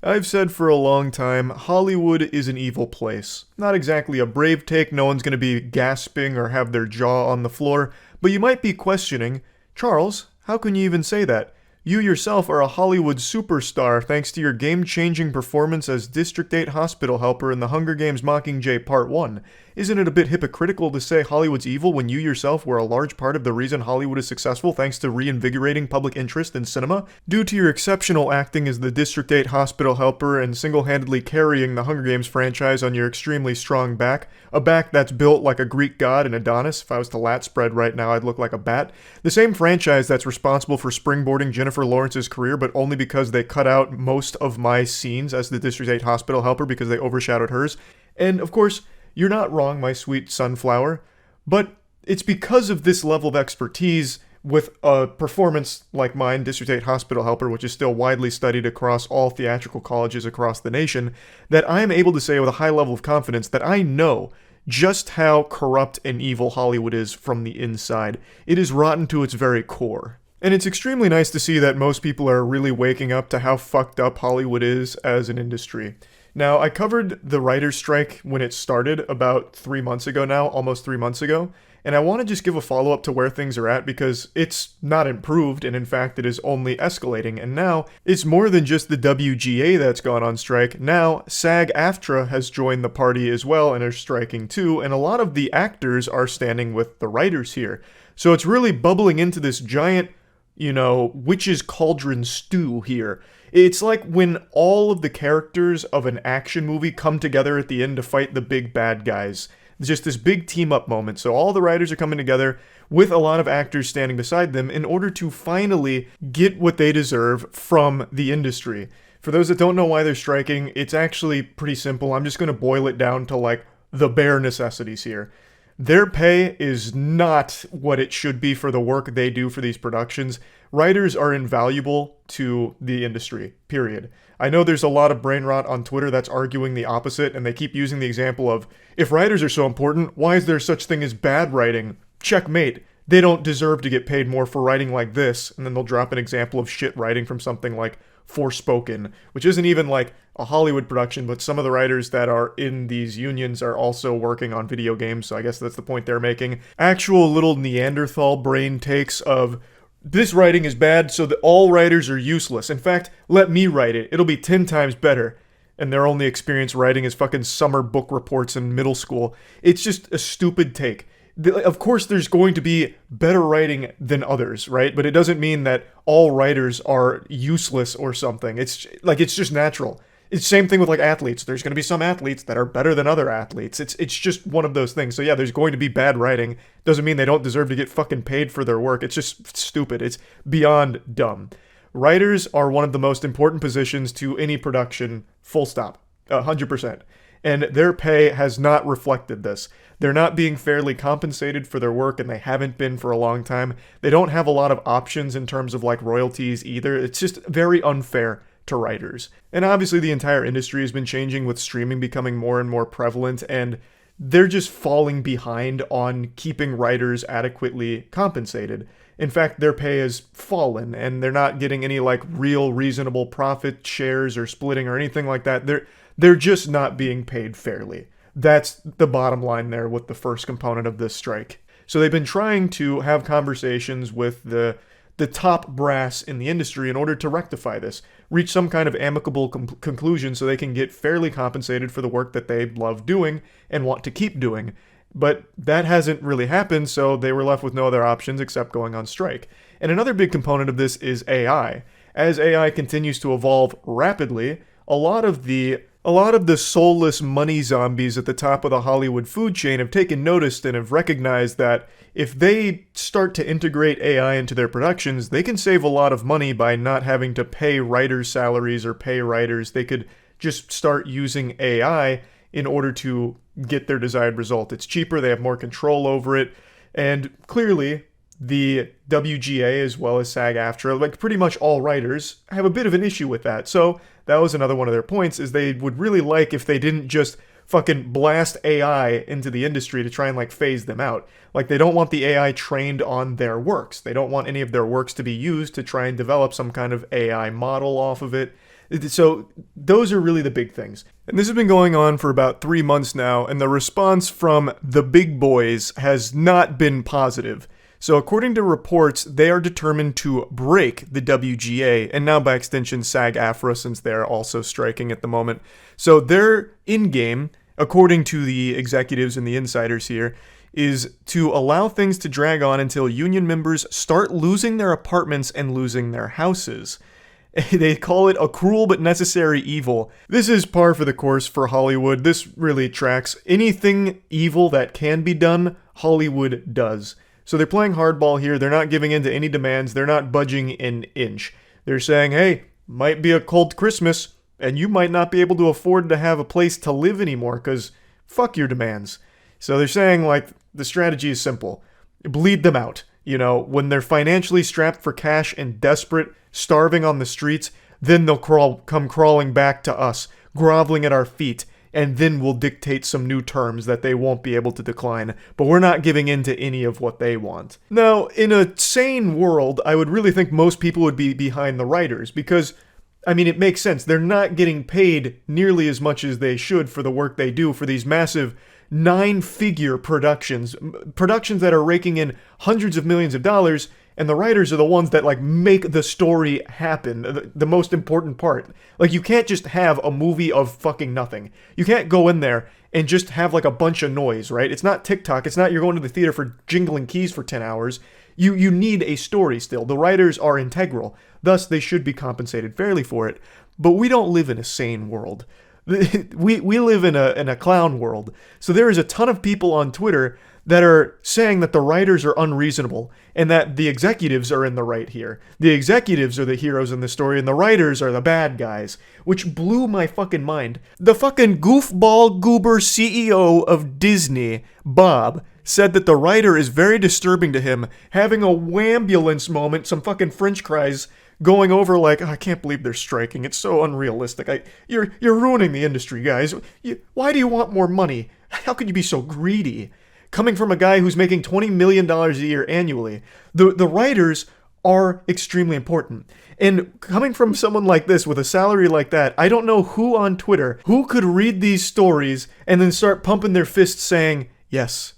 I've said for a long time, Hollywood is an evil place. Not exactly a brave take, no one's going to be gasping or have their jaw on the floor, but you might be questioning, Charles, how can you even say that? You yourself are a Hollywood superstar thanks to your game-changing performance as District 8 hospital helper in The Hunger Games Mockingjay Part 1. Isn't it a bit hypocritical to say Hollywood's evil when you yourself were a large part of the reason Hollywood is successful thanks to reinvigorating public interest in cinema? Due to your exceptional acting as the District 8 hospital helper and single-handedly carrying the Hunger Games franchise on your extremely strong back, a back that's built like a Greek god and Adonis. If I was to lat spread right now, I'd look like a bat. The same franchise that's responsible for springboarding Jennifer Lawrence's career, but only because they cut out most of my scenes as the District 8 hospital helper because they overshadowed hers. And of course, you're not wrong, my sweet sunflower, but it's because of this level of expertise with a performance like mine, District 8 Hospital Helper, which is still widely studied across all theatrical colleges across the nation, that I am able to say with a high level of confidence that I know just how corrupt and evil Hollywood is from the inside. It is rotten to its very core. And it's extremely nice to see that most people are really waking up to how fucked up Hollywood is as an industry. Now, I covered the writer's strike when it started about 3 months ago now, almost 3 months ago, and I want to just give a follow-up to where things are at because it's not improved, and in fact it is only escalating, and now it's more than just the WGA that's gone on strike. Now, SAG-AFTRA has joined the party as well and are striking too, and a lot of the actors are standing with the writers here. So it's really bubbling into this giant, witch's cauldron stew here. It's like when all of the characters of an action movie come together at the end to fight the big bad guys. It's just this big team-up moment. So all the writers are coming together with a lot of actors standing beside them in order to finally get what they deserve from the industry. For those that don't know why they're striking, it's actually pretty simple. I'm just going to boil it down to the bare necessities here. Their pay is not what it should be for the work they do for these productions. Writers are invaluable to the industry, period. I know there's a lot of brain rot on Twitter that's arguing the opposite, and they keep using the example of, if writers are so important, why is there such thing as bad writing? Checkmate. They don't deserve to get paid more for writing like this, and then they'll drop an example of shit writing from something like Forspoken, which isn't even like a Hollywood production, but some of the writers that are in these unions are also working on video games, so I guess that's the point they're making. Actual little Neanderthal brain takes of, this writing is bad, so that all writers are useless. In fact, let me write it. It'll be 10 times better. And their only experience writing is fucking summer book reports in middle school. It's just a stupid take. Of course there's going to be better writing than others, right? But it doesn't mean that all writers are useless or something. It's just natural. It's the same thing with athletes. There's going to be some athletes that are better than other athletes. It's just one of those things. So yeah, there's going to be bad writing. Doesn't mean they don't deserve to get fucking paid for their work. It's just stupid. It's beyond dumb. Writers are one of the most important positions to any production, full stop. 100%. And their pay has not reflected this. They're not being fairly compensated for their work, and they haven't been for a long time. They don't have a lot of options in terms of royalties either. It's just very unfair to writers. And obviously the entire industry has been changing with streaming becoming more and more prevalent, and they're just falling behind on keeping writers adequately compensated. In fact, their pay has fallen, and they're not getting any real reasonable profit shares or splitting or anything like that. They're just not being paid fairly. That's the bottom line there with the first component of this strike. So they've been trying to have conversations with the top brass in the industry in order to rectify this, reach some kind of amicable conclusion so they can get fairly compensated for the work that they love doing and want to keep doing. But that hasn't really happened, so they were left with no other options except going on strike. And another big component of this is AI. As AI continues to evolve rapidly, a lot of the soulless money zombies at the top of the Hollywood food chain have taken notice and have recognized that if they start to integrate AI into their productions, they can save a lot of money by not having to pay writers' salaries or pay writers. They could just start using AI in order to get their desired result. It's cheaper, they have more control over it, and clearly the WGA as well as SAG-AFTRA, pretty much all writers, have a bit of an issue with that. So that was another one of their points, is they would really like if they didn't just fucking blast AI into the industry to try and phase them out. They don't want the AI trained on their works. They don't want any of their works to be used to try and develop some kind of AI model off of it. So those are really the big things. And this has been going on for about 3 months now, and the response from the big boys has not been positive. So according to reports, they are determined to break the WGA, and now by extension SAG-AFTRA, since they're also striking at the moment. So their in-game, according to the executives and the insiders here, is to allow things to drag on until union members start losing their apartments and losing their houses. They call it a cruel but necessary evil. This is par for the course for Hollywood. This really tracks. Anything evil that can be done, Hollywood does. So they're playing hardball here. They're not giving in to any demands. They're not budging an inch. They're saying, hey, might be a cold Christmas, and you might not be able to afford to have a place to live anymore, because fuck your demands. So they're saying, like, the strategy is simple. Bleed them out. You know, when they're financially strapped for cash and desperate, starving on the streets, then they'll come crawling back to us, groveling at our feet, and then we'll dictate some new terms that they won't be able to decline, but we're not giving in to any of what they want. Now, in a sane world, I would really think most people would be behind the writers, because, I mean, it makes sense. They're not getting paid nearly as much as they should for the work they do for these massive 9-figure productions that are raking in hundreds of millions of dollars, and the writers are the ones that, like, make the story happen, the most important part. Like, you can't just have a movie of fucking nothing. You can't go in there and just have, like, a bunch of noise, right? It's not TikTok. It's not you're going to the theater for jingling keys for 10 hours. You need a story still. The writers are integral. Thus, they should be compensated fairly for it. But we don't live in a sane world. We live in a clown world. So there is a ton of people on Twitter that are saying that the writers are unreasonable and that the executives are in the right here. The executives are the heroes in the story and the writers are the bad guys, which blew my fucking mind. The fucking goofball goober CEO of Disney, Bob, said that the writer is very disturbing to him, having a wambulance moment, some fucking French cries, going over like, oh, I can't believe they're striking. It's so unrealistic. You're ruining the industry, guys. Why do you want more money? How could you be so greedy? Coming from a guy who's making $20 million a year annually, the writers are extremely important. And coming from someone like this with a salary like that, I don't know who on Twitter who could read these stories and then start pumping their fists saying, yes,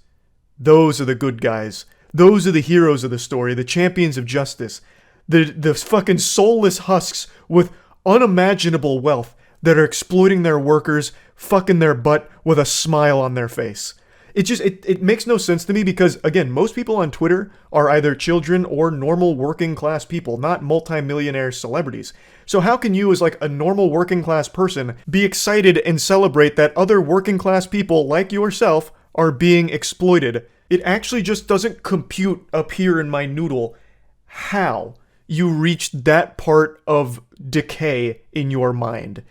those are the good guys. Those are the heroes of the story, the champions of justice. The fucking soulless husks with unimaginable wealth that are exploiting their workers, fucking their butt with a smile on their face. It makes no sense to me because, again, most people on Twitter are either children or normal working class people, not multimillionaire celebrities. So how can you, as like a normal working class person, be excited and celebrate that other working class people like yourself are being exploited? It actually just doesn't compute up here in my noodle how you reached that part of decay in your mind.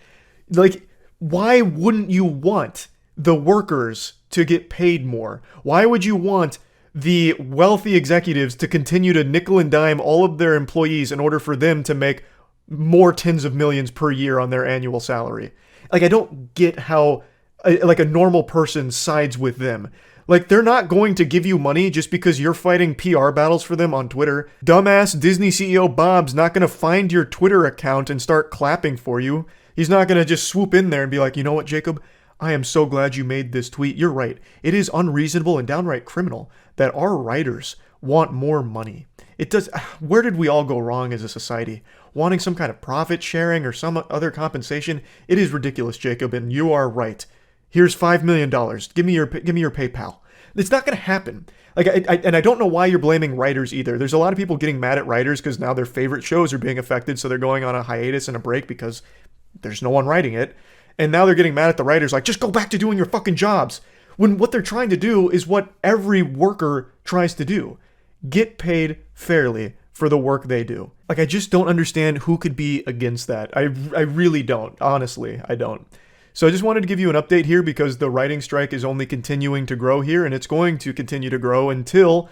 Like, why wouldn't you want the workers to get paid more? Why would you want the wealthy executives to continue to nickel and dime all of their employees in order for them to make more tens of millions per year on their annual salary? Like, I don't get how like a normal person sides with them. Like, they're not going to give you money just because you're fighting PR battles for them on Twitter. Dumbass Disney CEO Bob's not going to find your Twitter account and start clapping for you. He's not going to just swoop in there and be like, you know what, Jacob? I am so glad you made this tweet. You're right. It is unreasonable and downright criminal that our writers want more money. It does. Where did we all go wrong as a society? Wanting some kind of profit sharing or some other compensation? It is ridiculous, Jacob, and you are right. Here's $5 million. Give me your PayPal. It's not going to happen. Like, I don't know why you're blaming writers either. There's a lot of people getting mad at writers because now their favorite shows are being affected, so they're going on a hiatus and a break because there's no one writing it. And now they're getting mad at the writers like, just go back to doing your fucking jobs. When what they're trying to do is what every worker tries to do. Get paid fairly for the work they do. Like, I just don't understand who could be against that. I really don't. Honestly, I don't. So I just wanted to give you an update here because the writing strike is only continuing to grow here, and it's going to continue to grow until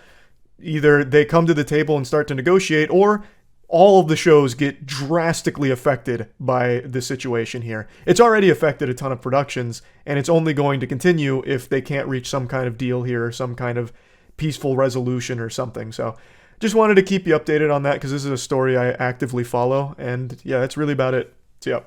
either they come to the table and start to negotiate, or all of the shows get drastically affected by the situation here. It's already affected a ton of productions, and it's only going to continue if they can't reach some kind of deal here, or some kind of peaceful resolution or something. So just wanted to keep you updated on that because this is a story I actively follow, and yeah, that's really about it. So yeah.